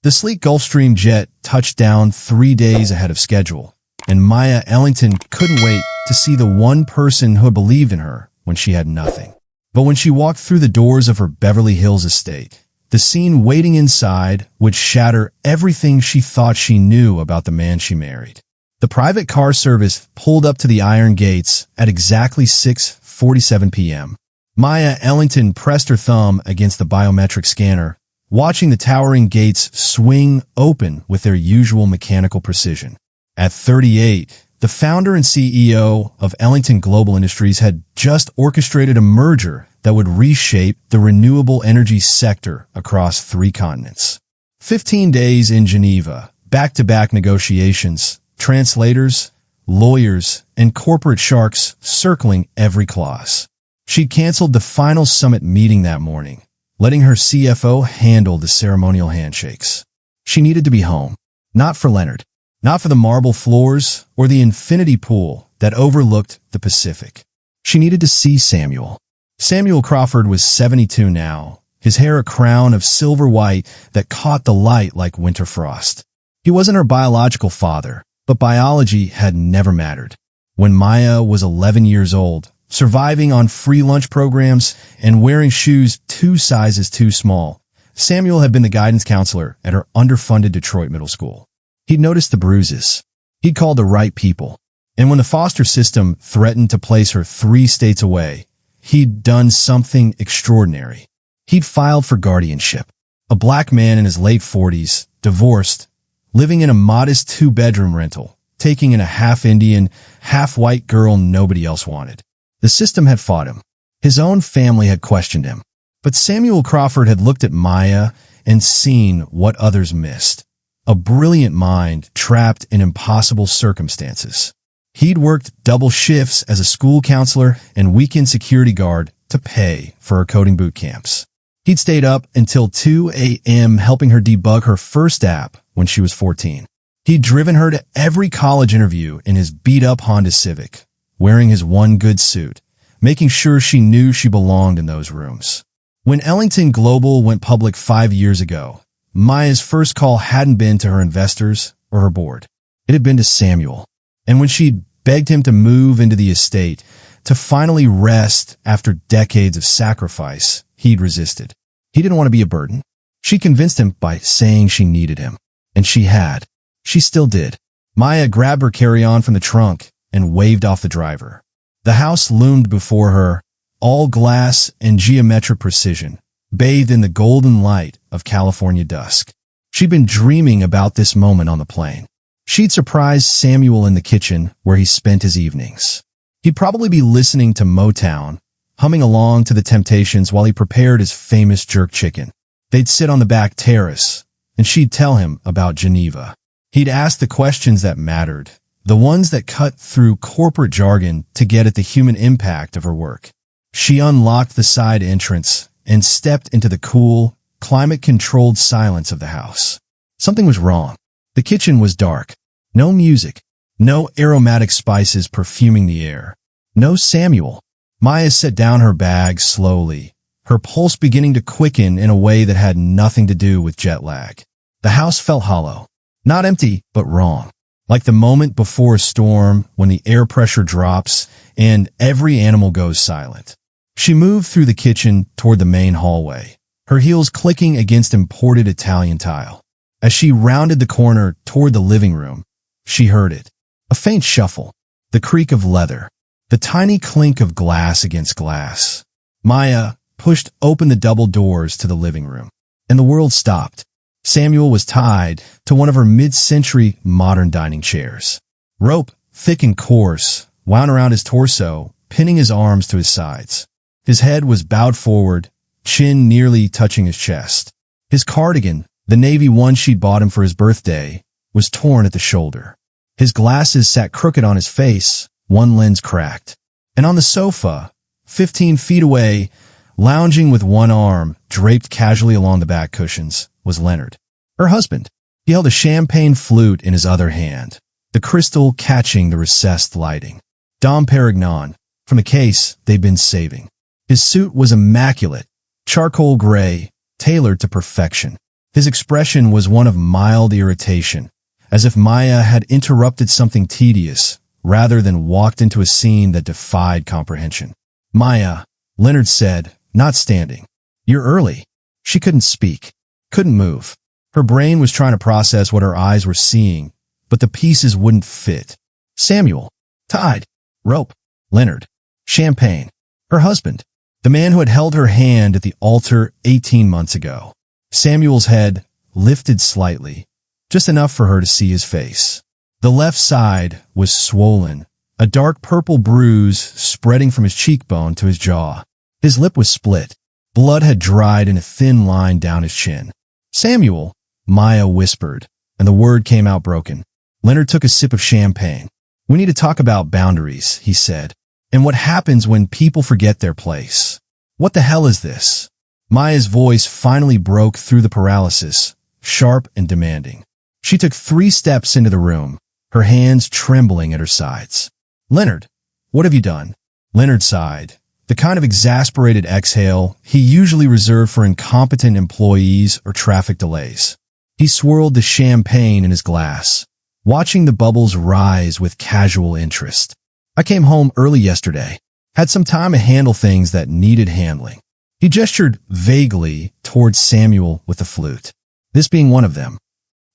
The sleek Gulfstream jet touched down 3 days ahead of schedule, and Maya Ellington couldn't wait to see the one person who had believed in her when she had nothing. But when she walked through the doors of her Beverly Hills estate, the scene waiting inside would shatter everything she thought she knew about the man she married. The private car service pulled up to the iron gates at exactly 6:47 p.m. Maya Ellington pressed her thumb against the biometric scanner, watching the towering gates swing open with their usual mechanical precision. At 38, the founder and CEO of Ellington Global Industries had just orchestrated a merger that would reshape the renewable energy sector across 3 continents. 15 days in Geneva, back-to-back negotiations, translators, lawyers, and corporate sharks circling every clause. She'd canceled the final summit meeting that morning, letting her CFO handle the ceremonial handshakes. She needed to be home, not for Leonard, not for the marble floors or the infinity pool that overlooked the Pacific. She needed to see Samuel. Samuel Crawford was 72 now, his hair a crown of silver white that caught the light like winter frost. He wasn't her biological father, but biology had never mattered. When Maya was 11 years old, surviving on free lunch programs and wearing shoes 2 sizes too small, Samuel had been the guidance counselor at her underfunded Detroit middle school. He'd noticed the bruises. He'd called the right people. And when the foster system threatened to place her 3 states away, he'd done something extraordinary. He'd filed for guardianship. A black man in his late 40s, divorced, living in a modest 2-bedroom rental, taking in a half-Indian, half-white girl nobody else wanted. The system had fought him. His own family had questioned him. But Samuel Crawford had looked at Maya and seen what others missed. A brilliant mind trapped in impossible circumstances. He'd worked double shifts as a school counselor and weekend security guard to pay for her coding boot camps. He'd stayed up until 2 a.m. helping her debug her first app when she was 14. He'd driven her to every college interview in his beat-up Honda Civic, wearing his one good suit, making sure she knew she belonged in those rooms. When Ellington Global went public 5 years ago, Maya's first call hadn't been to her investors or her board. It had been to Samuel. And when she'd begged him to move into the estate, to finally rest after decades of sacrifice, he'd resisted. He didn't want to be a burden. She convinced him by saying she needed him. And she had. She still did. Maya grabbed her carry-on from the trunk and waved off the driver. The house loomed before her, all glass and geometric precision, bathed in the golden light of California dusk. She'd been dreaming about this moment on the plane. She'd surprised Samuel in the kitchen where he spent his evenings. He'd probably be listening to Motown, humming along to the Temptations while he prepared his famous jerk chicken. They'd sit on the back terrace, and she'd tell him about Geneva. He'd ask the questions that mattered, the ones that cut through corporate jargon to get at the human impact of her work. She unlocked the side entrance and stepped into the cool, climate-controlled silence of the house. Something was wrong. The kitchen was dark. No music. No aromatic spices perfuming the air. No Samuel. Maya set down her bag slowly, her pulse beginning to quicken in a way that had nothing to do with jet lag. The house felt hollow. Not empty, but wrong. Like the moment before a storm when the air pressure drops and every animal goes silent. She moved through the kitchen toward the main hallway, her heels clicking against imported Italian tile. As she rounded the corner toward the living room, she heard it. A faint shuffle, the creak of leather, the tiny clink of glass against glass. Maya pushed open the double doors to the living room, and the world stopped. Samuel was tied to one of her mid-century modern dining chairs. Rope, thick and coarse, wound around his torso, pinning his arms to his sides. His head was bowed forward, chin nearly touching his chest. His cardigan, the navy one she'd bought him for his birthday, was torn at the shoulder. His glasses sat crooked on his face, one lens cracked. And on the sofa, 15 feet away, lounging with one arm draped casually along the back cushions, was Leonard, her husband. He held a champagne flute in his other hand, the crystal catching the recessed lighting. Dom Perignon, from the case they'd been saving. His suit was immaculate, charcoal gray, tailored to perfection. His expression was one of mild irritation, as if Maya had interrupted something tedious rather than walked into a scene that defied comprehension. "Maya," Leonard said, not standing. "You're early." She couldn't speak, couldn't move. Her brain was trying to process what her eyes were seeing, but the pieces wouldn't fit. Samuel. Tied. Rope. Leonard. Champagne. Her husband. The man who had held her hand at the altar 18 months ago. Samuel's head lifted slightly, just enough for her to see his face. The left side was swollen, a dark purple bruise spreading from his cheekbone to his jaw. His lip was split. Blood had dried in a thin line down his chin. "Samuel," Maya whispered, and the word came out broken. Leonard took a sip of champagne. "We need to talk about boundaries," he said, "and what happens when people forget their place." "What the hell is this?" Maya's voice finally broke through the paralysis, sharp and demanding. She took 3 steps into the room, her hands trembling at her sides. "Leonard, what have you done?" Leonard sighed, the kind of exasperated exhale he usually reserved for incompetent employees or traffic delays. He swirled the champagne in his glass, watching the bubbles rise with casual interest. "I came home early yesterday, had some time to handle things that needed handling." He gestured vaguely towards Samuel with the flute, this being one of them.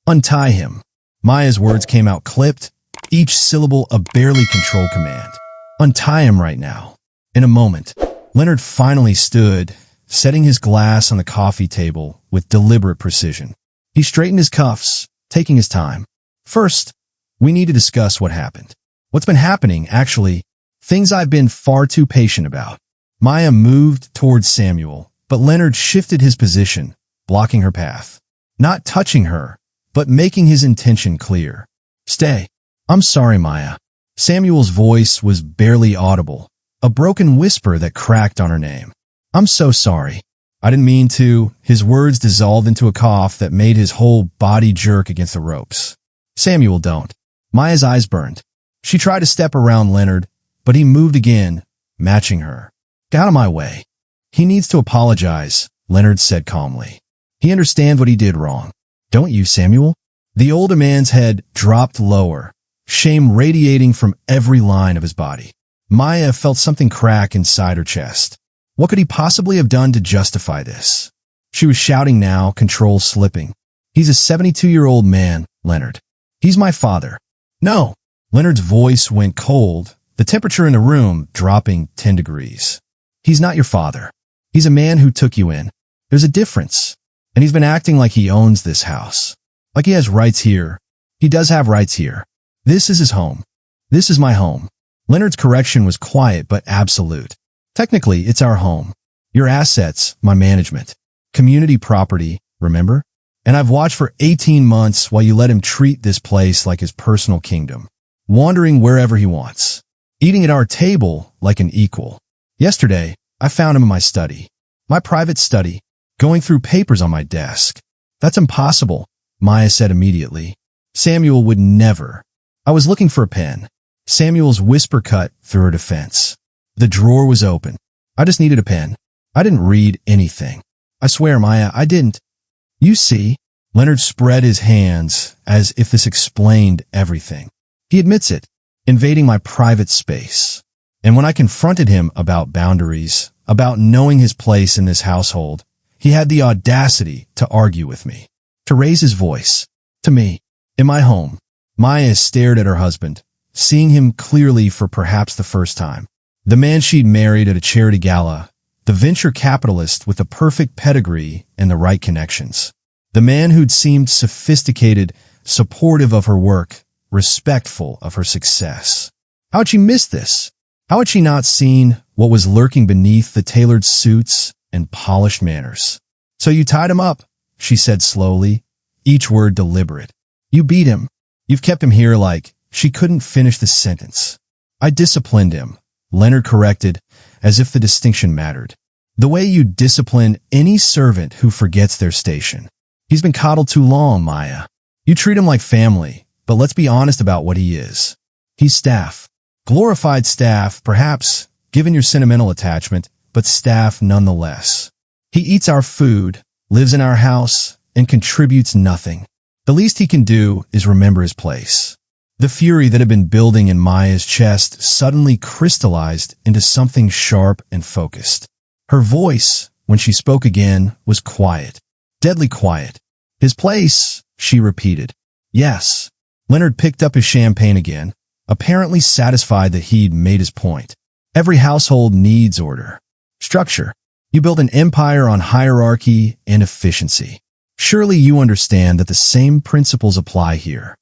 "Untie him." Maya's words came out clipped, each syllable a barely controlled command. "Untie him right now." In a moment, Leonard finally stood, setting his glass on the coffee table with deliberate precision. He straightened his cuffs, taking his time. "First, we need to discuss what happened. What's been happening, actually, things I've been far too patient about." Maya moved towards Samuel, but Leonard shifted his position, blocking her path. Not touching her, but making his intention clear. "Stay." "I'm sorry, Maya." Samuel's voice was barely audible, a broken whisper that cracked on her name. "I'm so sorry. I didn't mean to." His words dissolved into a cough that made his whole body jerk against the ropes. "Samuel, don't." Maya's eyes burned. She tried to step around Leonard, but he moved again, matching her. "Get out of my way." "He needs to apologize," Leonard said calmly. "He understands what he did wrong. Don't you, Samuel?" The older man's head dropped lower, shame radiating from every line of his body. Maya felt something crack inside her chest. What could he possibly have done to justify this? She was shouting now, control slipping. "He's a 72-year-old man, Leonard. He's my father." "No." Leonard's voice went cold, the temperature in the room dropping 10 degrees. "He's not your father. He's a man who took you in. There's a difference. And he's been acting like he owns this house. Like he has rights here. He does have rights here. This is his home. This is my home." Leonard's correction was quiet but absolute. "Technically, it's our home. Your assets, my management. Community property, remember? And I've watched for 18 months while you let him treat this place like his personal kingdom. Wandering wherever he wants. Eating at our table like an equal. Yesterday, I found him in my study. My private study. Going through papers on my desk. That's impossible," Maya said immediately. "Samuel would never." "I was looking for a pen." Samuel's whisper cut through her defense. "The drawer was open. I just needed a pen. I didn't read anything. I swear, Maya, I didn't." "You see?" Leonard spread his hands as if this explained everything. "He admits it. Invading my private space. And when I confronted him about boundaries, about knowing his place in this household, he had the audacity to argue with me, to raise his voice, to me, in my home." Maya stared at her husband, seeing him clearly for perhaps the first time. The man she'd married at a charity gala, the venture capitalist with the perfect pedigree and the right connections. The man who'd seemed sophisticated, supportive of her work, respectful of her success. How had she missed this? How had she not seen what was lurking beneath the tailored suits and polished manners? "So you tied him up," she said slowly, each word deliberate. "You beat him. You've kept him here like..." She couldn't finish the sentence. "I disciplined him," Leonard corrected, as if the distinction mattered. "The way you discipline any servant who forgets their station. He's been coddled too long, Maya. You treat him like family, but let's be honest about what he is. He's staff. Glorified staff, perhaps, given your sentimental attachment, but staff nonetheless. He eats our food, lives in our house, and contributes nothing. The least he can do is remember his place. The fury that had been building in Maya's chest suddenly crystallized into something sharp and focused. Her voice, when she spoke again, was quiet. Deadly quiet. His place, she repeated. Yes. Leonard picked up his champagne again, apparently satisfied that he'd made his point. Every household needs order. Structure. You build an empire on hierarchy and efficiency. Surely you understand that the same principles apply here.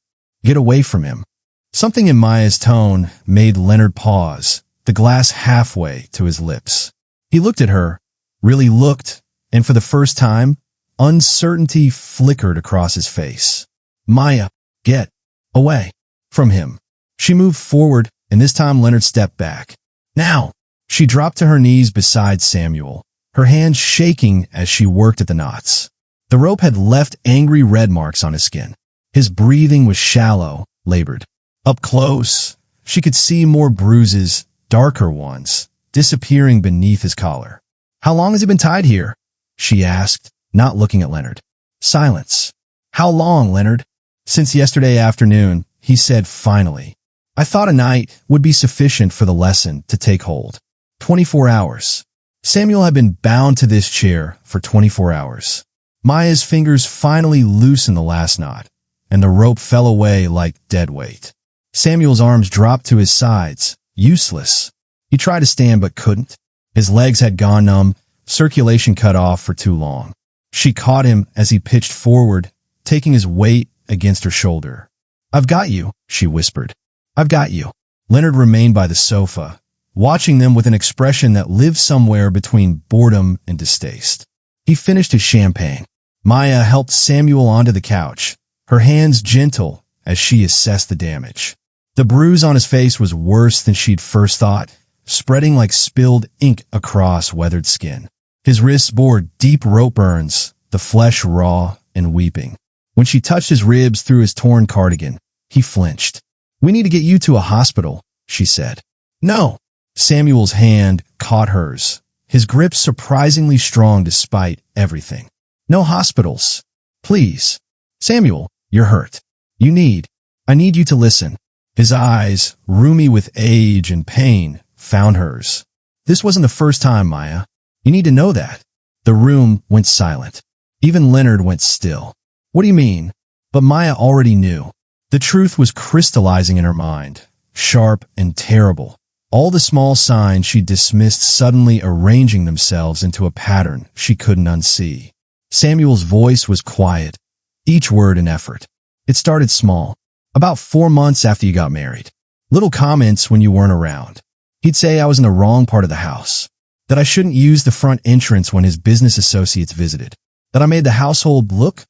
Get away from him. Something in Maya's tone made Leonard pause, the glass halfway to his lips. He looked at her, really looked, and for the first time, uncertainty flickered across his face. Maya, get away from him. She moved forward, and this time Leonard stepped back. Now! She dropped to her knees beside Samuel, her hands shaking as she worked at the knots. The rope had left angry red marks on his skin. His breathing was shallow, labored. Up close, she could see more bruises, darker ones, disappearing beneath his collar. How long has he been tied here? She asked, not looking at Leonard. Silence. How long, Leonard? Since yesterday afternoon, he said finally. I thought a night would be sufficient for the lesson to take hold. 24 hours. Samuel had been bound to this chair for 24 hours. Maya's fingers finally loosened the last knot, and the rope fell away like dead weight. Samuel's arms dropped to his sides, useless. He tried to stand but couldn't. His legs had gone numb, circulation cut off for too long. She caught him as he pitched forward, taking his weight against her shoulder. I've got you, she whispered. I've got you. Leonard remained by the sofa, watching them with an expression that lived somewhere between boredom and distaste. He finished his champagne. Maya helped Samuel onto the couch, her hands gentle as she assessed the damage. The bruise on his face was worse than she'd first thought, spreading like spilled ink across weathered skin. His wrists bore deep rope burns, the flesh raw and weeping. When she touched his ribs through his torn cardigan, he flinched. We need to get you to a hospital, she said. No. Samuel's hand caught hers, his grip surprisingly strong despite everything. No hospitals. Please. Samuel, you're hurt. I need you to listen. His eyes, roomy with age and pain, found hers. This wasn't the first time, Maya. You need to know that. The room went silent. Even Leonard went still. What do you mean? But Maya already knew. The truth was crystallizing in her mind, sharp and terrible. All the small signs she dismissed suddenly arranging themselves into a pattern she couldn't unsee. Samuel's voice was quiet, each word an effort. It started small, about 4 months after you got married. Little comments when you weren't around. He'd say I was in the wrong part of the house, that I shouldn't use the front entrance when his business associates visited, that I made the household look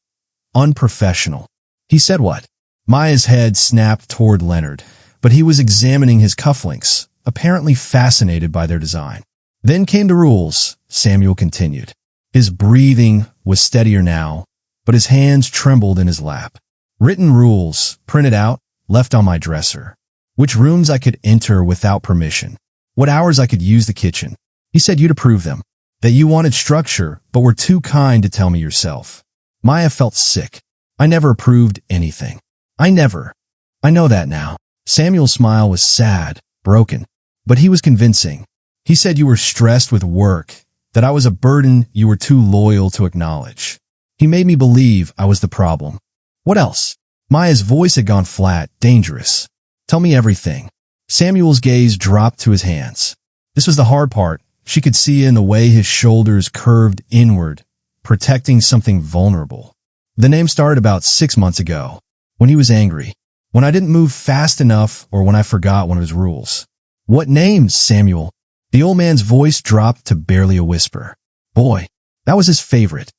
unprofessional. He said what? Maya's head snapped toward Leonard, but he was examining his cufflinks, apparently fascinated by their design. Then came the rules, Samuel continued. His breathing was steadier now, but his hands trembled in his lap. Written rules, printed out, left on my dresser. Which rooms I could enter without permission. What hours I could use the kitchen. He said you'd approve them. That you wanted structure, but were too kind to tell me yourself. Maya felt sick. I never approved anything. I know that now. Samuel's smile was sad, broken. But he was convincing. He said you were stressed with work, that I was a burden you were too loyal to acknowledge. He made me believe I was the problem. What else? Maya's voice had gone flat, dangerous. Tell me everything. Samuel's gaze dropped to his hands. This was the hard part. She could see in the way his shoulders curved inward, protecting something vulnerable. The name started about 6 months ago, when he was angry, when I didn't move fast enough or when I forgot one of his rules. What names, Samuel? The old man's voice dropped to barely a whisper. Boy. That was his favorite.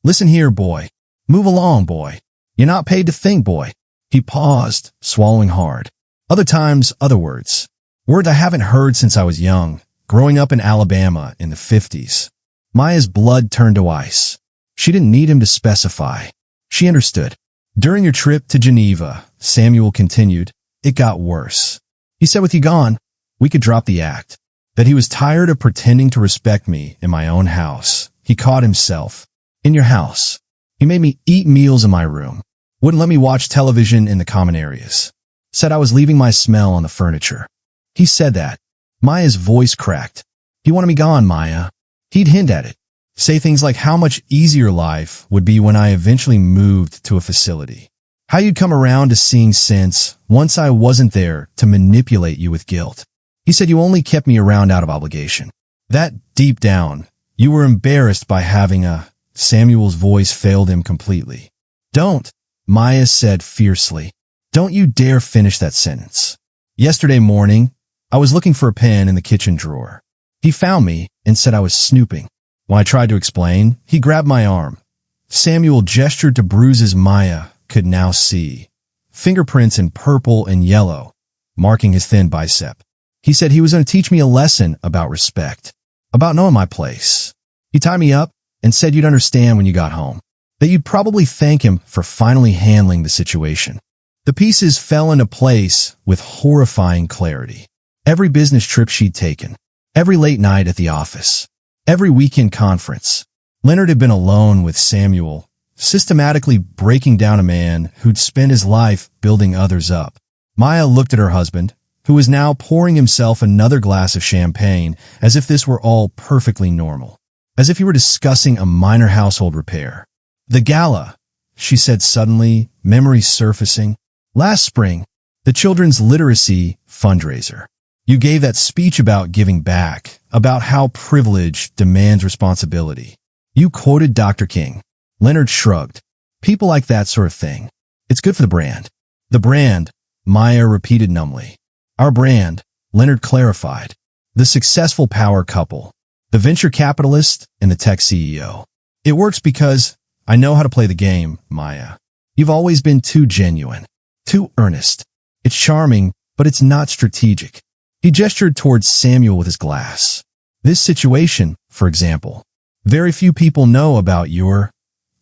Listen here, boy. Move along, boy. You're not paid to think, boy. He paused, swallowing hard. Other times, other words. Words I haven't heard since I was young, growing up in Alabama in the 50s. Maya's blood turned to ice. She didn't need him to specify. She understood. During your trip to Geneva, Samuel continued, it got worse. He said with you gone, we could drop the act. That he was tired of pretending to respect me in my own house. He caught himself. In your house. He made me eat meals in my room, wouldn't let me watch television in the common areas, said I was leaving my smell on the furniture. He said that. Maya's voice cracked. He wanted me gone, Maya. He'd hint at it. Say things like how much easier life would be when I eventually moved to a facility. How you'd come around to seeing sense once I wasn't there to manipulate you with guilt. He said you only kept me around out of obligation. That deep down, you were embarrassed by having a... Samuel's voice failed him completely. Don't, Maya said fiercely. Don't you dare finish that sentence. Yesterday morning, I was looking for a pen in the kitchen drawer. He found me and said I was snooping. When I tried to explain, he grabbed my arm. Samuel gestured to bruises Maya could now see. Fingerprints in purple and yellow, marking his thin bicep. He said he was going to teach me a lesson about respect, about knowing my place. He tied me up and said you'd understand when you got home, that you'd probably thank him for finally handling the situation. The pieces fell into place with horrifying clarity. Every business trip she'd taken, every late night at the office, every weekend conference. Leonard had been alone with Samuel, systematically breaking down a man who'd spent his life building others up. Maya looked at her husband, who was now pouring himself another glass of champagne as if this were all perfectly normal, as if he were discussing a minor household repair. The gala, she said suddenly, memory surfacing. Last spring, the children's literacy fundraiser. You gave that speech about giving back, about how privilege demands responsibility. You quoted Dr. King. Leonard shrugged. People like that sort of thing. It's good for the brand. The brand, Maya repeated numbly. Our brand, Leonard clarified. The successful power couple. The venture capitalist and the tech CEO. It works because I know how to play the game, Maya. You've always been too genuine, too earnest. It's charming, but it's not strategic. He gestured towards Samuel with his glass. This situation, for example, very few people know about your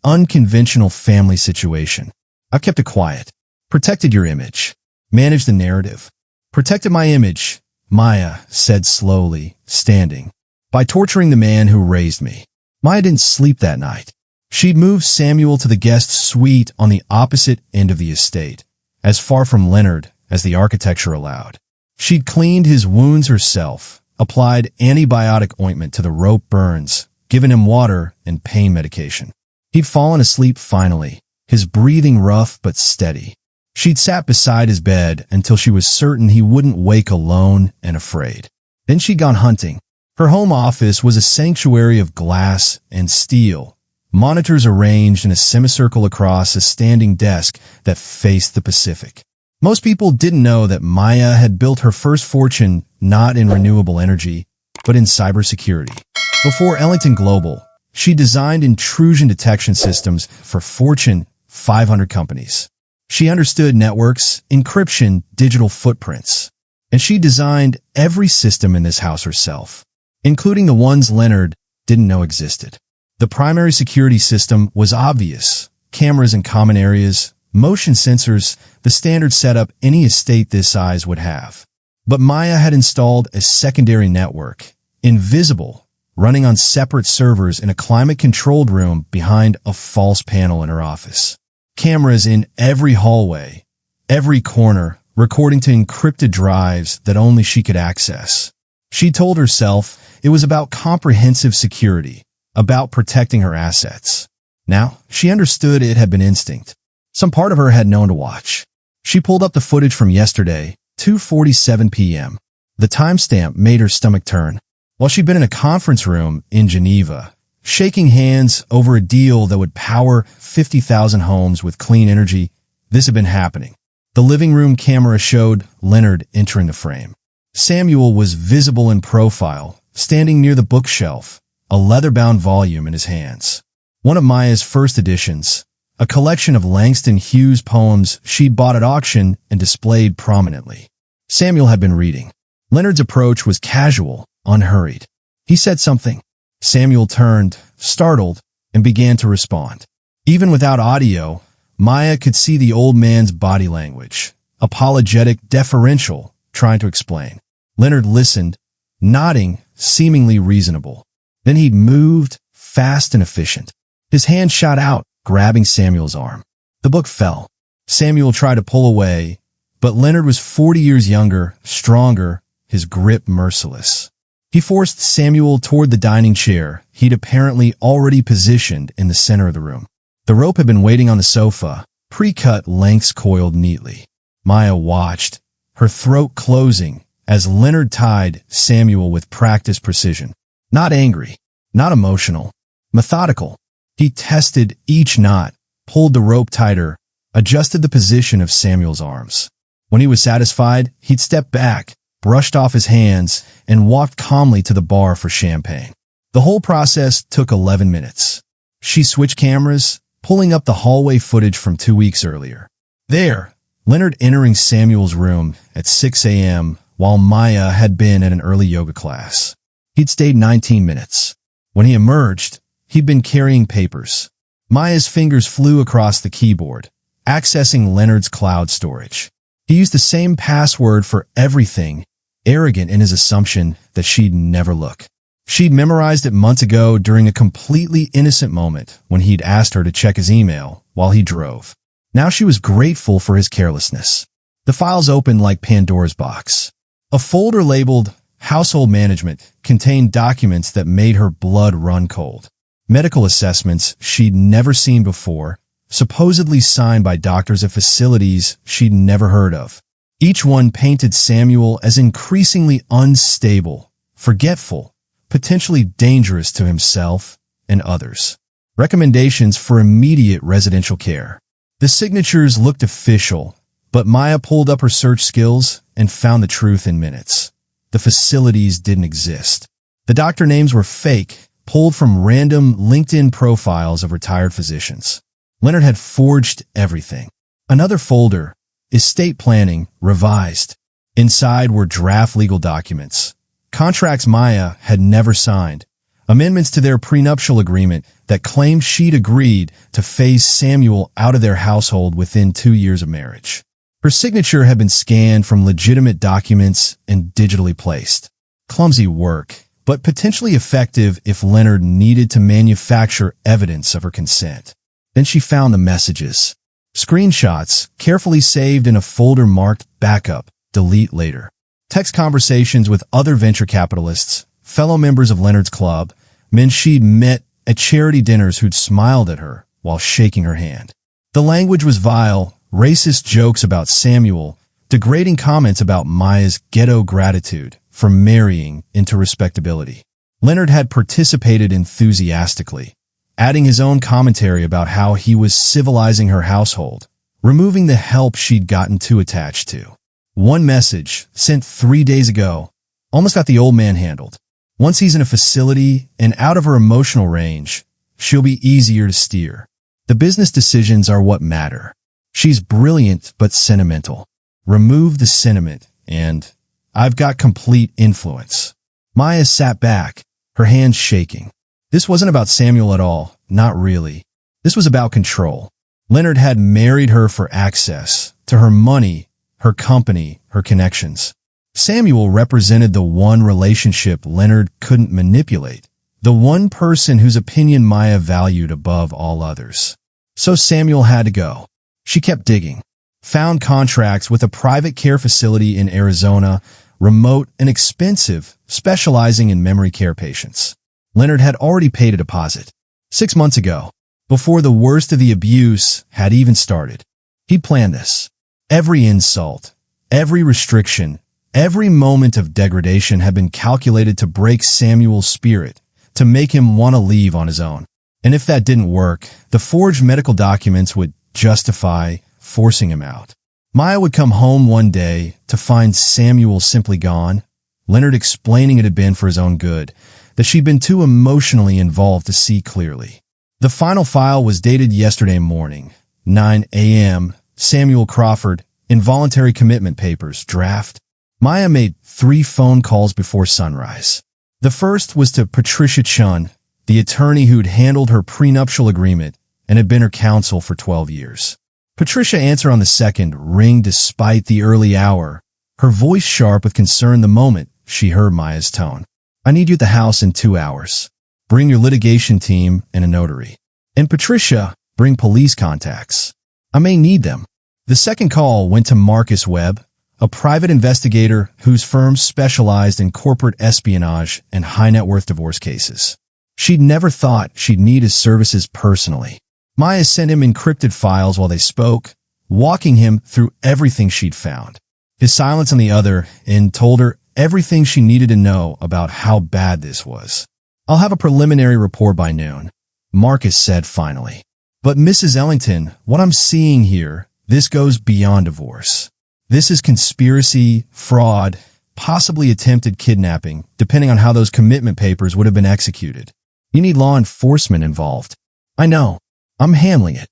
unconventional family situation. I've kept it quiet, protected your image, managed the narrative. Protected my image, Maya said slowly, standing, by torturing the man who raised me. Maya didn't sleep that night. She'd moved Samuel to the guest suite on the opposite end of the estate, as far from Leonard as the architecture allowed. She'd cleaned his wounds herself, applied antibiotic ointment to the rope burns, given him water and pain medication. He'd fallen asleep finally, his breathing rough but steady. She'd sat beside his bed until she was certain he wouldn't wake alone and afraid. Then she'd gone hunting. Her home office was a sanctuary of glass and steel, monitors arranged in a semicircle across a standing desk that faced the Pacific. Most people didn't know that Maya had built her first fortune not in renewable energy, but in cybersecurity. Before Ellington Global, she designed intrusion detection systems for Fortune 500 companies. She understood networks, encryption, digital footprints, and she designed every system in this house herself, including the ones Leonard didn't know existed. The primary security system was obvious: cameras in common areas, motion sensors, the standard setup any estate this size would have. But Maya had installed a secondary network, invisible, running on separate servers in a climate-controlled room behind a false panel in her office. Cameras in every hallway, every corner, recording to encrypted drives that only she could access. She told herself it was about comprehensive security, about protecting her assets. Now, she understood it had been instinct. Some part of her had known to watch. She pulled up the footage from yesterday, 2:47 p.m. The timestamp made her stomach turn. While she'd been in a conference room in Geneva, shaking hands over a deal that would power 50,000 homes with clean energy, this had been happening. The living room camera showed Leonard entering the frame. Samuel was visible in profile, standing near the bookshelf, a leather-bound volume in his hands. One of Maya's first editions, a collection of Langston Hughes poems she'd bought at auction and displayed prominently. Samuel had been reading. Leonard's approach was casual, unhurried. He said something. Samuel turned, startled, and began to respond. Even without audio, Maya could see the old man's body language, apologetic, deferential, trying to explain. Leonard listened, nodding, seemingly reasonable. Then he'd moved, fast and efficient. His hand shot out, grabbing Samuel's arm. The book fell. Samuel tried to pull away, but Leonard was 40 years younger, stronger, his grip merciless. He forced Samuel toward the dining chair he'd apparently already positioned in the center of the room. The rope had been waiting on the sofa, pre-cut lengths coiled neatly. Maya watched, her throat closing, as Leonard tied Samuel with practiced precision. Not angry, not emotional, methodical. He tested each knot, pulled the rope tighter, adjusted the position of Samuel's arms. When he was satisfied, he'd step back, brushed off his hands, and walked calmly to the bar for champagne. The whole process took 11 minutes. She switched cameras, pulling up the hallway footage from 2 weeks earlier. There, Leonard entering Samuel's room at 6 a.m. while Maya had been at an early yoga class. He'd stayed 19 minutes. When he emerged, he'd been carrying papers. Maya's fingers flew across the keyboard, accessing Leonard's cloud storage. He used the same password for everything, arrogant in his assumption that she'd never look. She'd memorized it months ago during a completely innocent moment when he'd asked her to check his email while he drove. Now she was grateful for his carelessness. The files opened like Pandora's box. A folder labeled Household Management contained documents that made her blood run cold. Medical assessments she'd never seen before, supposedly signed by doctors at facilities she'd never heard of. Each one painted Samuel as increasingly unstable, forgetful, potentially dangerous to himself and others. Recommendations for immediate residential care. The signatures looked official, but Maya pulled up her search skills and found the truth in minutes. The facilities didn't exist. The doctor names were fake, pulled from random LinkedIn profiles of retired physicians. Leonard had forged everything. Another folder, Estate Planning, Revised. Inside were draft legal documents, contracts Maya had never signed, amendments to their prenuptial agreement that claimed she'd agreed to phase Samuel out of their household within 2 years of marriage. Her signature had been scanned from legitimate documents and digitally placed. Clumsy work, but potentially effective if Leonard needed to manufacture evidence of her consent. Then she found the messages. Screenshots, carefully saved in a folder marked Backup, Delete Later. Text conversations with other venture capitalists, fellow members of Leonard's club, men she'd met at charity dinners who'd smiled at her while shaking her hand. The language was vile, racist jokes about Samuel, degrading comments about Maya's ghetto gratitude for marrying into respectability. Leonard had participated enthusiastically, adding his own commentary about how he was civilizing her household, removing the help she'd gotten too attached to. One message, sent 3 days ago, almost got the old man handled. Once he's in a facility and out of her emotional range, she'll be easier to steer. The business decisions are what matter. She's brilliant but sentimental. Remove the sentiment, and I've got complete influence. Maya sat back, her hands shaking. This wasn't about Samuel at all, not really. This was about control. Leonard had married her for access to her money, her company, her connections. Samuel represented the one relationship Leonard couldn't manipulate, the one person whose opinion Maya valued above all others. So Samuel had to go. She kept digging, found contracts with a private care facility in Arizona, remote and expensive, specializing in memory care patients. Leonard had already paid a deposit 6 months ago, before the worst of the abuse had even started. He'd planned this. Every insult, every restriction, every moment of degradation had been calculated to break Samuel's spirit, to make him want to leave on his own. And if that didn't work, the forged medical documents would justify forcing him out. Maya would come home one day to find Samuel simply gone, Leonard explaining it had been for his own good, that she'd been too emotionally involved to see clearly. The final file was dated yesterday morning, 9 a.m., Samuel Crawford, Involuntary Commitment Papers, draft. Maya made 3 phone calls before sunrise. The first was to Patricia Chun, the attorney who'd handled her prenuptial agreement and had been her counsel for 12 years. Patricia answered on the second ring despite the early hour, her voice sharp with concern the moment she heard Maya's tone. I need you at the house in 2 hours. Bring your litigation team and a notary. And Patricia, Bring police contacts. I may need them. The second call went to Marcus Webb, a private investigator whose firm specialized in corporate espionage and high-net-worth divorce cases. She'd never thought she'd need his services personally. Maya sent him encrypted files while they spoke, walking him through everything she'd found. His silence on the other end told her everything she needed to know about how bad this was. I'll have a preliminary report by noon, Marcus said finally. But Mrs. Ellington, what I'm seeing here, this goes beyond divorce. This is conspiracy, fraud, possibly attempted kidnapping, depending on how those commitment papers would have been executed. You need law enforcement involved. I know. I'm handling it.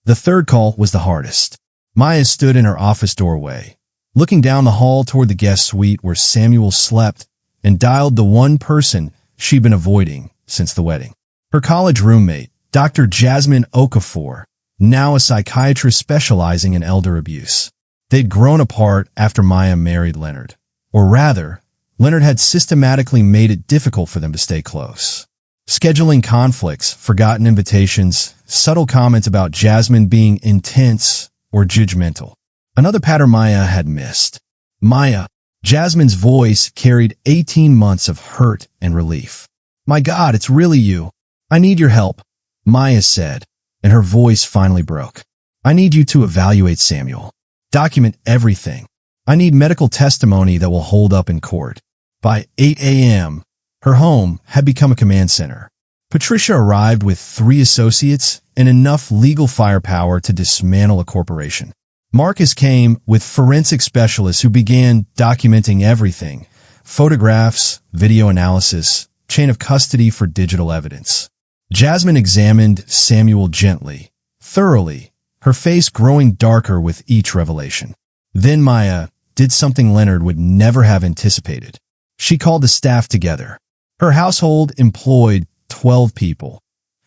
The third call was the hardest. Maya stood in her office doorway, looking down the hall toward the guest suite where Samuel slept, and dialed the one person she'd been avoiding since the wedding. Her college roommate, Dr. Jasmine Okafor, now a psychiatrist specializing in elder abuse. They'd grown apart after Maya married Leonard. Or rather, Leonard had systematically made it difficult for them to stay close. Scheduling conflicts, forgotten invitations, subtle comments about Jasmine being intense or judgmental. Another pattern Maya had missed. Maya, Jasmine's voice carried 18 months of hurt and relief. My God, it's really you. I need your help, Maya said, and her voice finally broke. I need you to evaluate Samuel. Document everything. I need medical testimony that will hold up in court. By 8 a.m., her home had become a command center. Patricia arrived with 3 associates and enough legal firepower to dismantle a corporation. Marcus came with forensic specialists who began documenting everything: photographs, video analysis, chain of custody for digital evidence. Jasmine examined Samuel gently, thoroughly, her face growing darker with each revelation. Then Maya did something Leonard would never have anticipated. She called the staff together. Her household employed 12 people: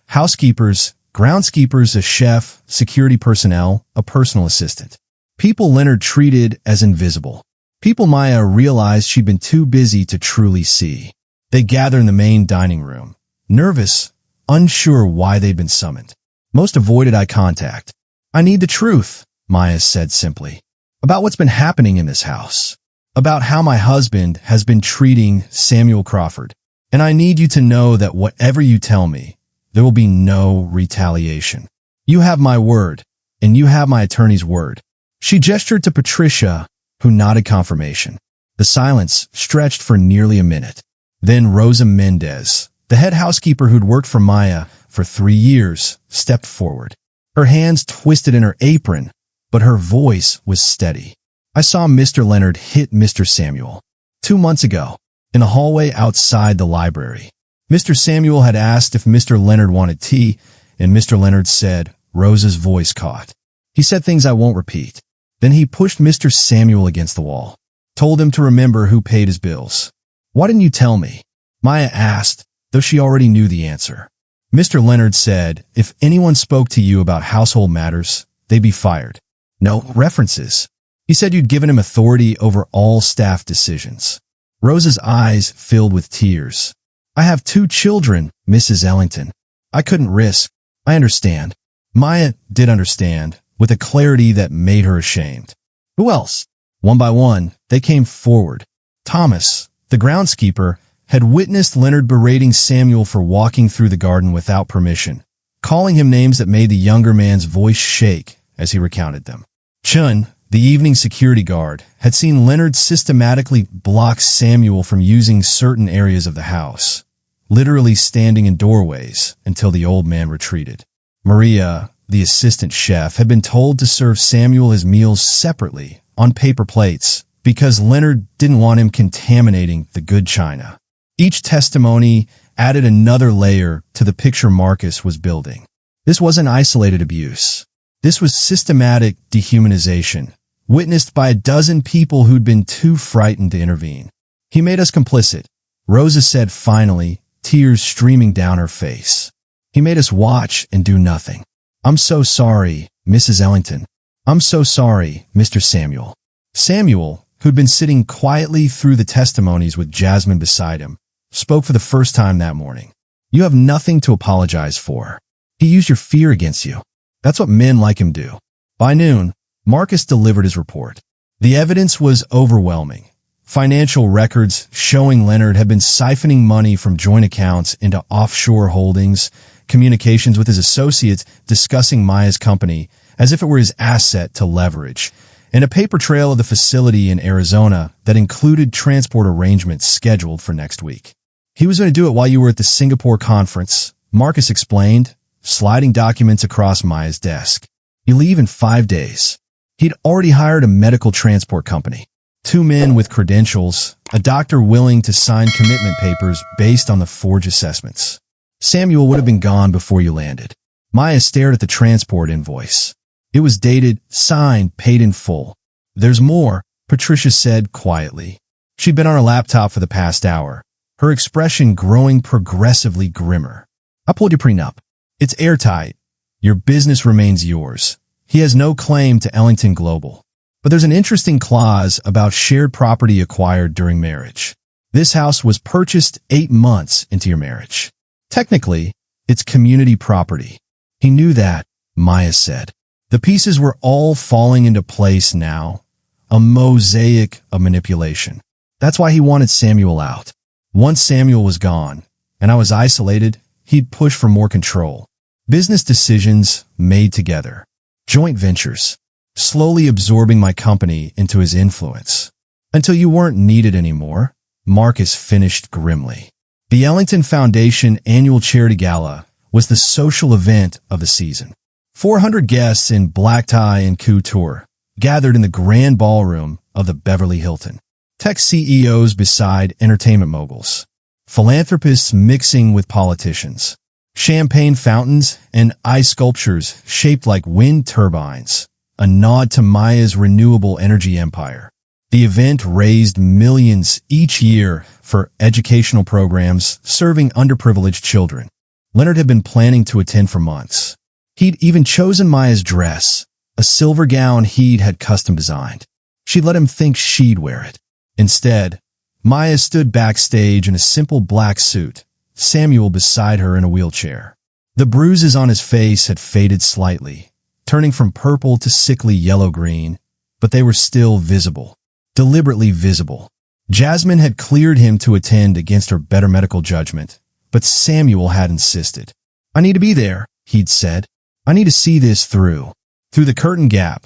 housekeepers, groundskeepers, a chef, security personnel, a personal assistant. People Leonard treated as invisible. People Maya realized she'd been too busy to truly see. They gathered in the main dining room, nervous, unsure why they'd been summoned. Most avoided eye contact. I need the truth, Maya said simply, about what's been happening in this house, about how my husband has been treating Samuel Crawford. And I need you to know that whatever you tell me, there will be no retaliation. You have my word, and you have my attorney's word. She gestured to Patricia, who nodded confirmation. The silence stretched for nearly a minute. Then Rosa Mendez, the head housekeeper who'd worked for Maya for 3 years, stepped forward. Her hands twisted in her apron, but her voice was steady. I saw Mr. Leonard hit Mr. Samuel 2 months ago, in a hallway outside the library. Mr. Samuel had asked if Mr. Leonard wanted tea, and Mr. Leonard said, Rosa's voice caught. He said things I won't repeat. Then he pushed Mr. Samuel against the wall, told him to remember who paid his bills. Why didn't you tell me? Maya asked, though she already knew the answer. Mr. Leonard said, if anyone spoke to you about household matters, they'd be fired. No references. He said you'd given him authority over all staff decisions. Rosa's eyes filled with tears. I have 2 children, Mrs. Ellington. I couldn't risk. I understand. Maya did understand, with a clarity that made her ashamed. Who else? One by one, they came forward. Thomas, the groundskeeper, had witnessed Leonard berating Samuel for walking through the garden without permission, calling him names that made the younger man's voice shake as he recounted them. Chun, the evening security guard, had seen Leonard systematically block Samuel from using certain areas of the house, literally standing in doorways until the old man retreated. Maria, the assistant chef, had been told to serve Samuel his meals separately on paper plates because Leonard didn't want him contaminating the good china. Each testimony added another layer to the picture Marcus was building. This wasn't isolated abuse. This was systematic dehumanization, witnessed by a dozen people who'd been too frightened to intervene. He made us complicit, Rosa said finally, tears streaming down her face. He made us watch and do nothing. I'm so sorry, Mrs. Ellington. I'm so sorry, Mr. Samuel. Samuel, who'd been sitting quietly through the testimonies with Jasmine beside him, spoke for the first time that morning. You have nothing to apologize for. He used your fear against you. That's what men like him do. By noon, Marcus delivered his report. The evidence was overwhelming. Financial records showing Leonard had been siphoning money from joint accounts into offshore holdings, communications with his associates discussing Maya's company as if it were his asset to leverage, and a paper trail of the facility in Arizona that included transport arrangements scheduled for next week. He was going to do it while you were at the Singapore conference, Marcus explained, sliding documents across Maya's desk. You leave in 5 days. He'd already hired a medical transport company. 2 men with credentials, a doctor willing to sign commitment papers based on the forged assessments. Samuel would have been gone before you landed. Maya stared at the transport invoice. It was dated, signed, paid in full. There's more, Patricia said quietly. She'd been on her laptop for the past hour, her expression growing progressively grimmer. I pulled your prenup. It's airtight. Your business remains yours. He has no claim to Ellington Global. But there's an interesting clause about shared property acquired during marriage. This house was purchased 8 months into your marriage. Technically, it's community property. He knew that, Maya said. The pieces were all falling into place now, a mosaic of manipulation. That's why he wanted Samuel out. Once Samuel was gone, and I was isolated, he'd push for more control. Business decisions made together. Joint ventures. Slowly absorbing my company into his influence. Until you weren't needed anymore, Marcus finished grimly. The Ellington Foundation annual charity gala was the social event of the season. 400 guests in black tie and couture gathered in the grand ballroom of the Beverly Hilton. Tech CEOs beside entertainment moguls. Philanthropists mixing with politicians. Champagne fountains and ice sculptures shaped like wind turbines. A nod to Maya's renewable energy empire. The event raised millions each year for educational programs serving underprivileged children. Leonard had been planning to attend for months. He'd even chosen Maya's dress, a silver gown he'd had custom designed. She'd let him think she'd wear it. Instead, Maya stood backstage in a simple black suit, Samuel beside her in a wheelchair. The bruises on his face had faded slightly, turning from purple to sickly yellow-green, but they were still visible, deliberately visible. Jasmine had cleared him to attend against her better medical judgment, but Samuel had insisted. I need to be there, he'd said. I need to see this through. Through the curtain gap,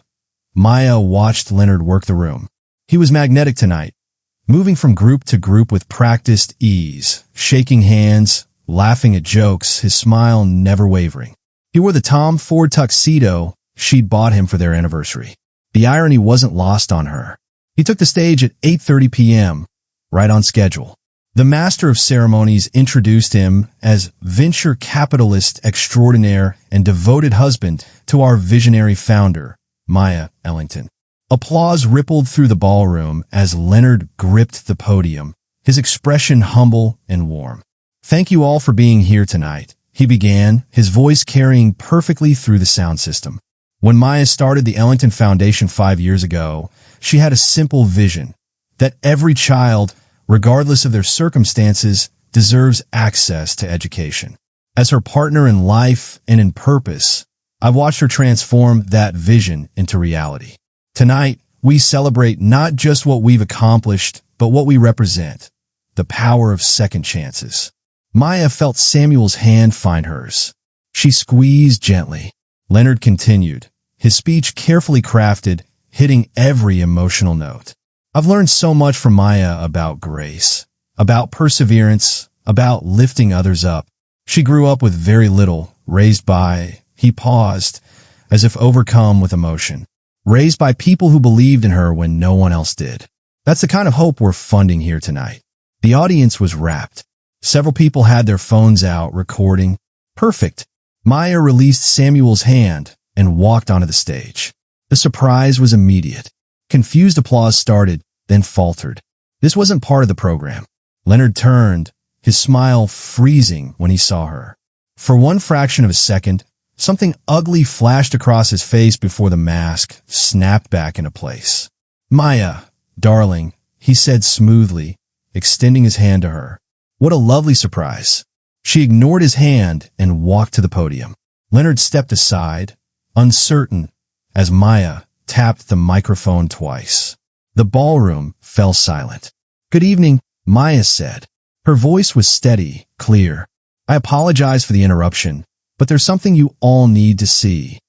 Maya watched Leonard work the room. He was magnetic tonight, moving from group to group with practiced ease, shaking hands, laughing at jokes, his smile never wavering. He wore the Tom Ford tuxedo she'd bought him for their anniversary. The irony wasn't lost on her. He took the stage at 8:30 p.m., right on schedule. The master of ceremonies introduced him as venture capitalist extraordinaire and devoted husband to our visionary founder, Maya Ellington. Applause rippled through the ballroom as Leonard gripped the podium, his expression humble and warm. Thank you all for being here tonight, he began, his voice carrying perfectly through the sound system. When Maya started the Ellington Foundation 5 years ago, she had a simple vision, that every child, regardless of their circumstances, deserves access to education. As her partner in life and in purpose, I've watched her transform that vision into reality. Tonight, we celebrate not just what we've accomplished, but what we represent, the power of second chances. Maya felt Samuel's hand find hers. She squeezed gently. Leonard continued, his speech carefully crafted, hitting every emotional note. I've learned so much from Maya about grace, about perseverance, about lifting others up. She grew up with very little, raised by, he paused, as if overcome with emotion. Raised by people who believed in her when no one else did. That's the kind of hope we're funding here tonight. The audience was rapt. Several people had their phones out, recording. Perfect. Maya released Samuel's hand and walked onto the stage. The surprise was immediate. Confused applause started, then faltered. This wasn't part of the program. Leonard turned, his smile freezing when he saw her. For one fraction of a second, something ugly flashed across his face before the mask snapped back into place. Maya, darling, he said smoothly, extending his hand to her. What a lovely surprise. She ignored his hand and walked to the podium. Leonard stepped aside, uncertain, as Maya tapped the microphone twice. The ballroom fell silent. "Good evening," Maya said. Her voice was steady, clear. "I apologize for the interruption, but there's something you all need to see."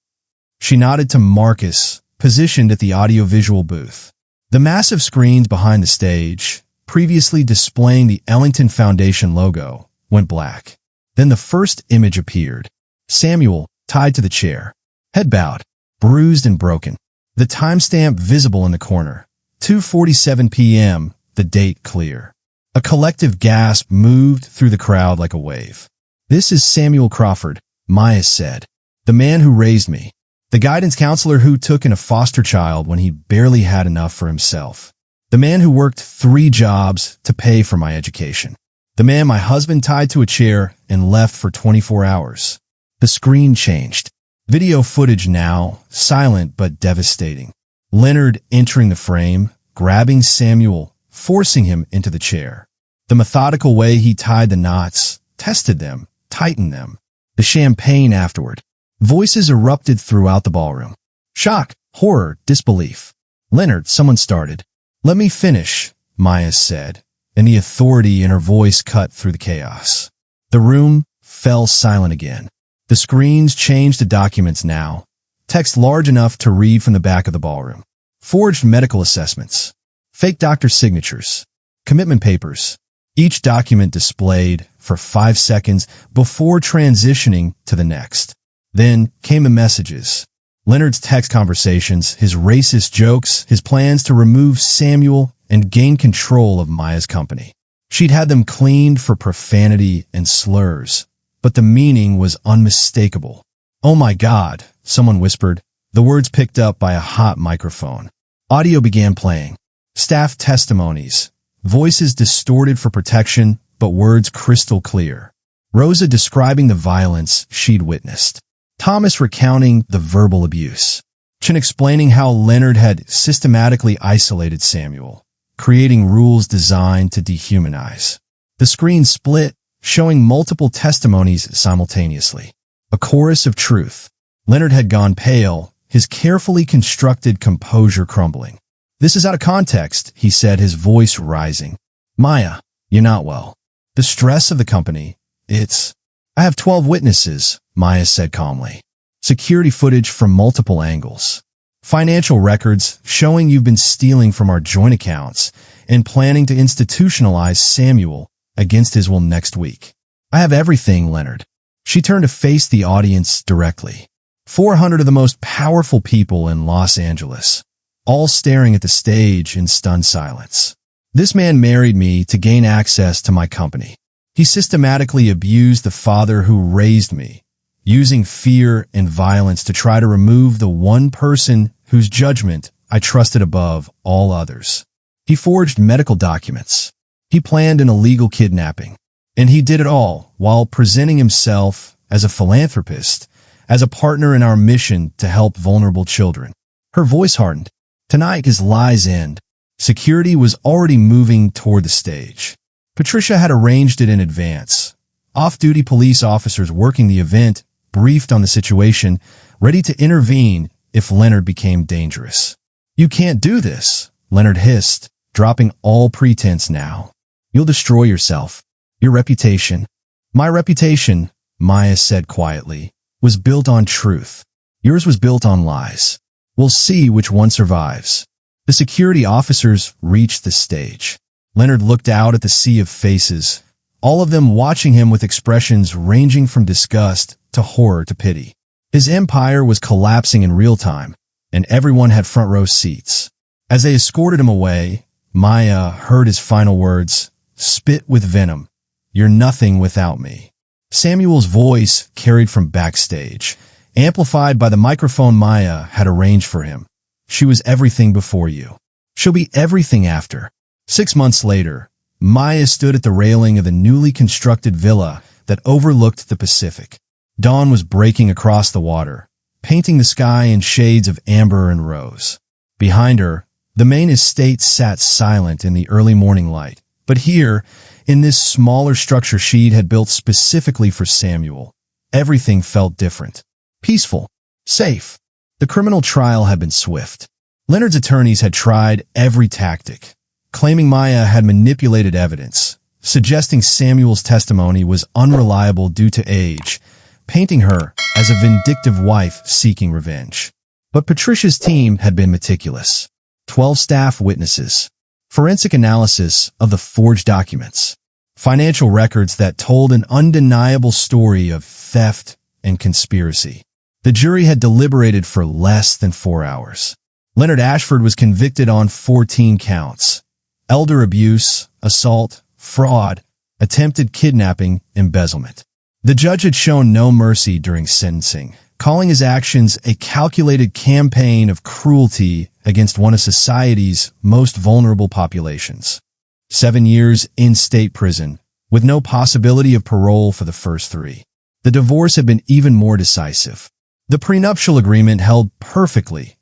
She nodded to Marcus, positioned at the audiovisual booth. The massive screens behind the stage, previously displaying the Ellington Foundation logo, went black. Then the first image appeared. Samuel, tied to the chair, head bowed, bruised and broken. The timestamp visible in the corner. 2:47 p.m., the date clear. A collective gasp moved through the crowd like a wave. "This is Samuel Crawford," Maya said. "The man who raised me. The guidance counselor who took in a foster child when he barely had enough for himself. The man who worked 3 jobs to pay for my education. The man my husband tied to a chair and left for 24 hours. The screen changed. Video footage now, silent but devastating. Leonard entering the frame, grabbing Samuel, forcing him into the chair. The methodical way he tied the knots, tested them, tightened them. The champagne afterward. Voices erupted throughout the ballroom. Shock, horror, disbelief. "Leonard," someone started. "Let me finish," Maya said, and the authority in her voice cut through the chaos. The room fell silent again. The screens changed to documents now, text large enough to read from the back of the ballroom. Forged medical assessments. Fake doctor signatures. Commitment papers. Each document displayed for 5 seconds before transitioning to the next. Then came the messages. Leonard's text conversations, his racist jokes, his plans to remove Samuel and gain control of Maya's company. She'd had them cleaned for profanity and slurs, but the meaning was unmistakable. "Oh my God," someone whispered, the words picked up by a hot microphone. Audio began playing. Staff testimonies, voices distorted for protection, but words crystal clear. Rosa describing the violence she'd witnessed. Thomas recounting the verbal abuse. Chin explaining how Leonard had systematically isolated Samuel, creating rules designed to dehumanize. The screen split, showing multiple testimonies simultaneously. A chorus of truth. Leonard had gone pale, his carefully constructed composure crumbling. "This is out of context," he said, his voice rising. "Maya, you're not well. The stress of the company, I have 12 witnesses," Maya said calmly. "Security footage from multiple angles. Financial records showing you've been stealing from our joint accounts and planning to institutionalize Samuel against his will next week. I have everything, Leonard." She turned to face the audience directly. 400 of the most powerful people in Los Angeles, all staring at the stage in stunned silence. "This man married me to gain access to my company. He systematically abused the father who raised me, using fear and violence to try to remove the one person whose judgment I trusted above all others. He forged medical documents. He planned an illegal kidnapping. And he did it all while presenting himself as a philanthropist, as a partner in our mission to help vulnerable children." Her voice hardened. "Tonight is lies end." Security was already moving toward the stage. Patricia had arranged it in advance. Off-duty police officers working the event, briefed on the situation, ready to intervene if Leonard became dangerous. "You can't do this," Leonard hissed, dropping all pretense now. "You'll destroy yourself. Your reputation." "My reputation," Maya said quietly, "was built on truth. Yours was built on lies. We'll see which one survives." The security officers reached the stage. Leonard looked out at the sea of faces, all of them watching him with expressions ranging from disgust to horror to pity. His empire was collapsing in real time, and everyone had front row seats. As they escorted him away, Maya heard his final words, "Spit with venom. You're nothing without me." Samuel's voice carried from backstage, amplified by the microphone Maya had arranged for him. "She was everything before you. She'll be everything after." 6 months later, Maya stood at the railing of the newly constructed villa that overlooked the Pacific. Dawn was breaking across the water, painting the sky in shades of amber and rose. Behind her, the main estate sat silent in the early morning light. But here, in this smaller structure she had built specifically for Samuel, everything felt different. Peaceful, safe, The criminal trial had been swift. Leonard's attorneys had tried every tactic, claiming Maya had manipulated evidence, suggesting Samuel's testimony was unreliable due to age, painting her as a vindictive wife seeking revenge. But Patricia's team had been meticulous. 12 staff witnesses, forensic analysis of the forged documents, financial records that told an undeniable story of theft and conspiracy. The jury had deliberated for less than 4 hours. Leonard Ashford was convicted on 14 counts: elder abuse, assault, fraud, attempted kidnapping, embezzlement. The judge had shown no mercy during sentencing, calling his actions a calculated campaign of cruelty against one of society's most vulnerable populations. 7 years in state prison, with no possibility of parole for the first 3. The divorce had been even more decisive. The prenuptial agreement held perfectly.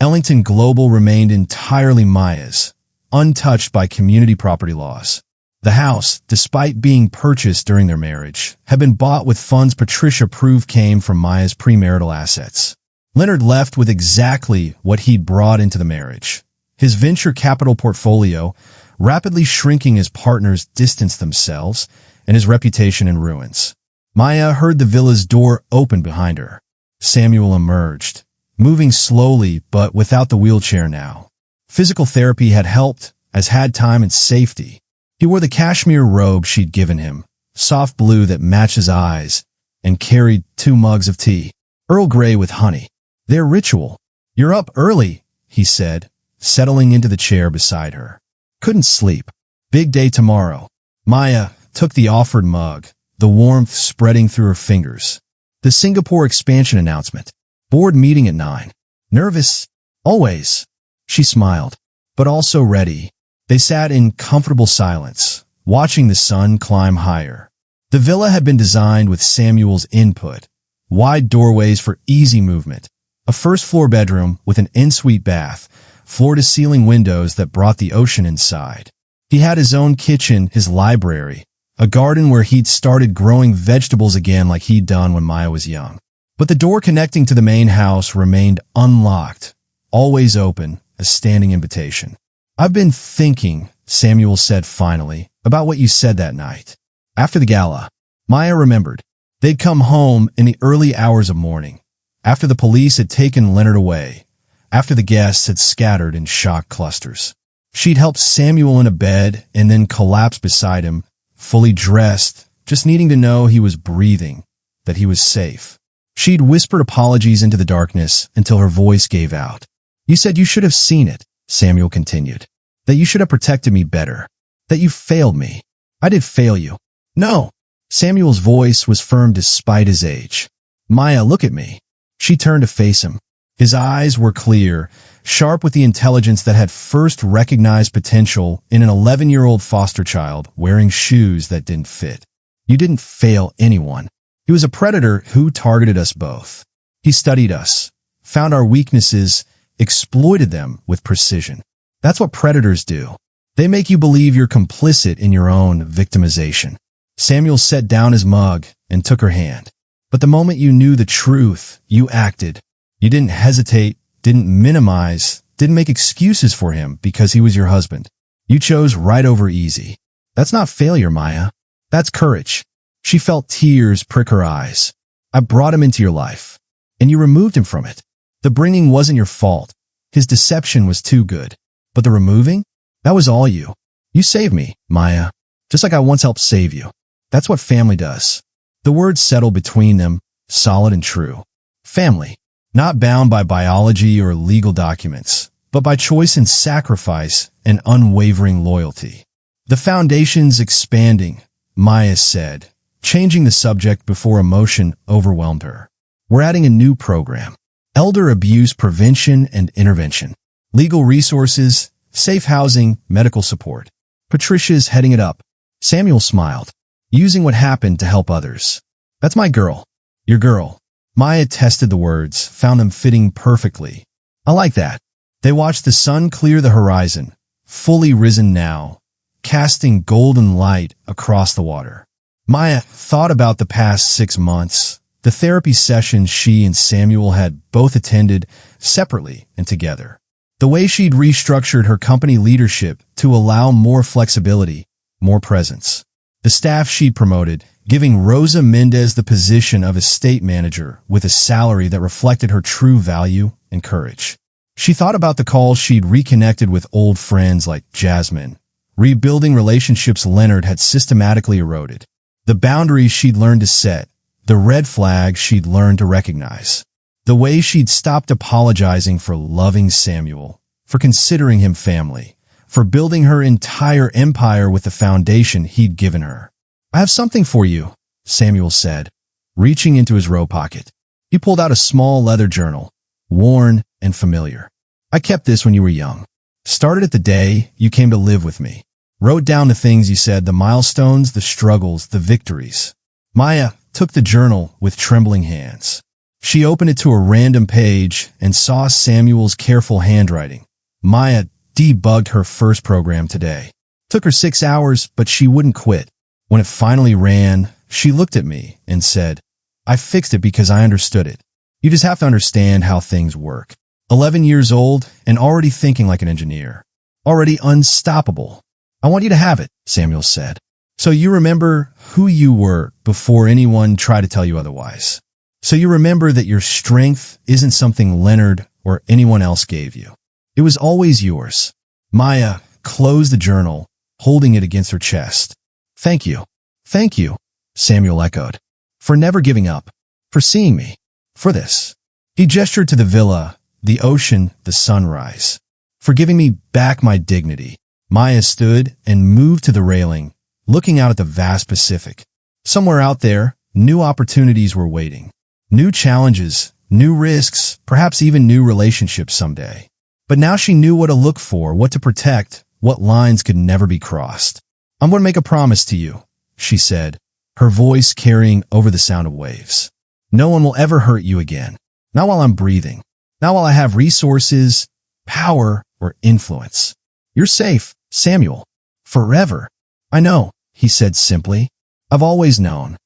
Ellington Global remained entirely Maya's, untouched by community property laws. The house, despite being purchased during their marriage, had been bought with funds Patricia proved came from Maya's premarital assets. Leonard left with exactly what he'd brought into the marriage. His venture capital portfolio, rapidly shrinking as partners distanced themselves, and his reputation in ruins. Maya heard the villa's door open behind her. Samuel emerged, moving slowly but without the wheelchair now. Physical therapy had helped, as had time and safety. He wore the cashmere robe she'd given him, soft blue that matched his eyes, and carried 2 mugs of tea, Earl Grey with honey. Their ritual. "You're up early," he said, settling into the chair beside her. "Couldn't sleep. Big day tomorrow." Maya took the offered mug, the warmth spreading through her fingers. The Singapore expansion announcement. Board meeting at 9. "Nervous?" "Always." She smiled, but also ready. They sat in comfortable silence, watching the sun climb higher. The villa had been designed with Samuel's input. Wide doorways for easy movement. A first-floor bedroom with an ensuite bath, floor-to-ceiling windows that brought the ocean inside. He had his own kitchen, his library, a garden where he'd started growing vegetables again like he'd done when Maya was young. But the door connecting to the main house remained unlocked, always open, a standing invitation. "I've been thinking," Samuel said finally, "about what you said that night." After the gala, Maya remembered. They'd come home in the early hours of morning, after the police had taken Leonard away, after the guests had scattered in shock clusters. She'd helped Samuel into bed and then collapsed beside him, fully dressed, just needing to know he was breathing, that he was safe. She'd whispered apologies into the darkness until her voice gave out. "You said you should have seen it," Samuel continued. "That you should have protected me better. That you failed me. I did fail you." "No." Samuel's voice was firm despite his age. "Maya, look at me." She turned to face him. His eyes were clear, sharp with the intelligence that had first recognized potential in an 11-year-old foster child wearing shoes that didn't fit. "You didn't fail anyone. He was a predator who targeted us both. He studied us, found our weaknesses, exploited them with precision. That's what predators do. They make you believe you're complicit in your own victimization." Samuel set down his mug and took her hand. "But the moment you knew the truth, you acted. You didn't hesitate, didn't minimize, didn't make excuses for him because he was your husband. You chose right over easy. That's not failure, Maya. That's courage." She felt tears prick her eyes. "I brought him into your life, and you removed him from it. The bringing wasn't your fault. His deception was too good. But the removing? That was all you. You saved me, Maya, just like I once helped save you. That's what family does." The words settled between them, solid and true. Family, not bound by biology or legal documents, but by choice and sacrifice and unwavering loyalty. "The foundation's expanding," Maya said, changing the subject before emotion overwhelmed her. "We're adding a new program. Elder abuse prevention and intervention. Legal resources, safe housing, medical support. Patricia's heading it up." Samuel smiled. "Using what happened to help others. That's my girl. Your girl." Maya tested the words, found them fitting perfectly. "I like that." They watched the sun clear the horizon, fully risen now, casting golden light across the water. Maya thought about the past 6 months, the therapy sessions she and Samuel had both attended separately and together. The way she'd restructured her company leadership to allow more flexibility, more presence. The staff she'd promoted, giving Rosa Mendez the position of estate manager with a salary that reflected her true value and courage. She thought about the calls she'd reconnected with old friends like Jasmine, rebuilding relationships Leonard had systematically eroded, the boundaries she'd learned to set, the red flags she'd learned to recognize, the way she'd stopped apologizing for loving Samuel, for considering him family, for building her entire empire with the foundation he'd given her. "I have something for you," Samuel said, reaching into his robe pocket. He pulled out a small leather journal, worn and familiar. "I kept this when you were young. Started at the day you came to live with me. Wrote down the things you said, the milestones, the struggles, the victories." Maya took the journal with trembling hands. She opened it to a random page and saw Samuel's careful handwriting. Maya debugged her first program today. Took her 6 hours, but she wouldn't quit. When it finally ran, she looked at me and said, "I fixed it because I understood it. You just have to understand how things work." 11 years old and already thinking like an engineer. Already unstoppable. "I want you to have it," Samuel said. "So you remember who you were before anyone tried to tell you otherwise. So you remember that your strength isn't something Leonard or anyone else gave you. It was always yours." Maya closed the journal, holding it against her chest. "Thank you. Thank you," Samuel echoed. "For never giving up. For seeing me. For this." He gestured to the villa, the ocean, the sunrise. "For giving me back my dignity." Maya stood and moved to the railing, looking out at the vast Pacific. Somewhere out there, new opportunities were waiting. New challenges, new risks, perhaps even new relationships someday. But now she knew what to look for, what to protect, what lines could never be crossed. "I'm going to make a promise to you," she said, her voice carrying over the sound of waves. "No one will ever hurt you again. Not while I'm breathing. Not while I have resources, power, or influence. You're safe, Samuel. Forever." "I know," he said simply. "I've always known."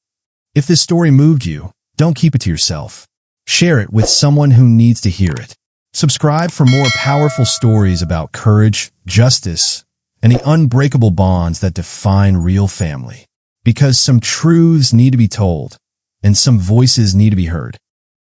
If this story moved you, don't keep it to yourself. Share it with someone who needs to hear it. Subscribe for more powerful stories about courage, justice, and the unbreakable bonds that define real family. Because some truths need to be told, and some voices need to be heard.